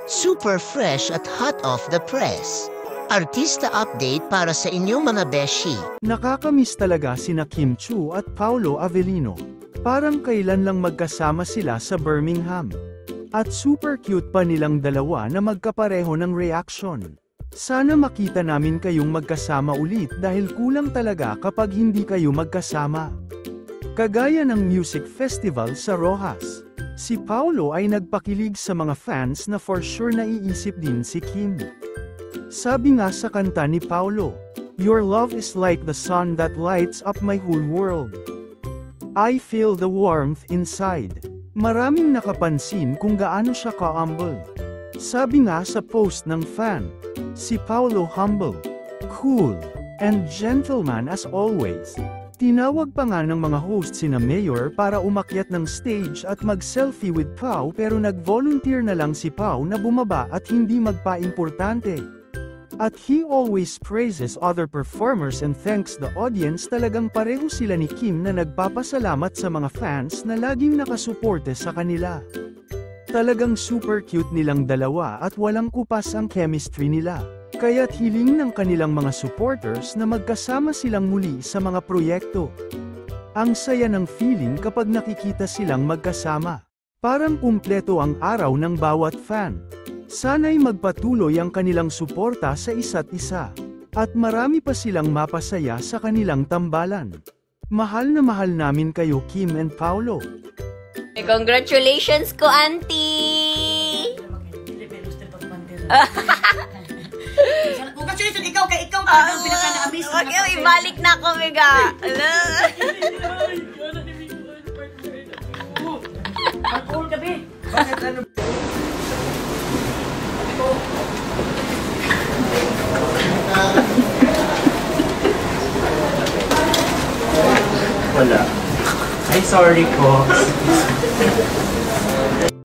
Super fresh at hot off the press. Artista update para sa inyong mga beshi. Nakakamiss talaga sina Kim Chu at Paolo Avellino. Parang kailan lang magkasama sila sa Birmingham. At super cute pa nilang dalawa na magkapareho ng reaction. Sana makita namin kayong magkasama ulit dahil kulang talaga kapag hindi kayo magkasama. Kagaya ng music festival sa Rojas. Si Paolo ay nagpakilig sa mga fans na for sure naiisip din si Kim. Sabi nga sa kanta ni Paolo, "Your love is like the sun that lights up my whole world. I feel the warmth inside." Maraming nakapansin kung gaano siya ka-humble. Sabi nga sa post ng fan, si Paolo humble, cool, and gentleman as always. Tinawag pa nga ng mga host sina Mayor para umakyat ng stage at mag-selfie with Pao pero nag-volunteer na lang si Pao na bumaba at hindi magpa-importante. At he always praises other performers and thanks the audience. Talagang pareho sila ni Kim na nagpapasalamat sa mga fans na laging nakasuporte sa kanila. Talagang super cute nilang dalawa at walang kupas ang chemistry nila. Kaya't hiling ng kanilang mga supporters na magkasama silang muli sa mga proyekto. Ang saya ng feeling kapag nakikita silang magkasama. Parang kumpleto ang araw ng bawat fan. Sana'y magpatuloy ang kanilang suporta sa isa't isa. At marami pa silang mapasaya sa kanilang tambalan. Mahal na mahal namin kayo, Kim and Paolo. Congratulations ko, auntie! Congratulations, ikaw ang pinaka-na-amaze. Wag yung ibalik na ako, Mega. Ala. Alcohol gabi. Bakit ano? Wala. Ay, sorry po.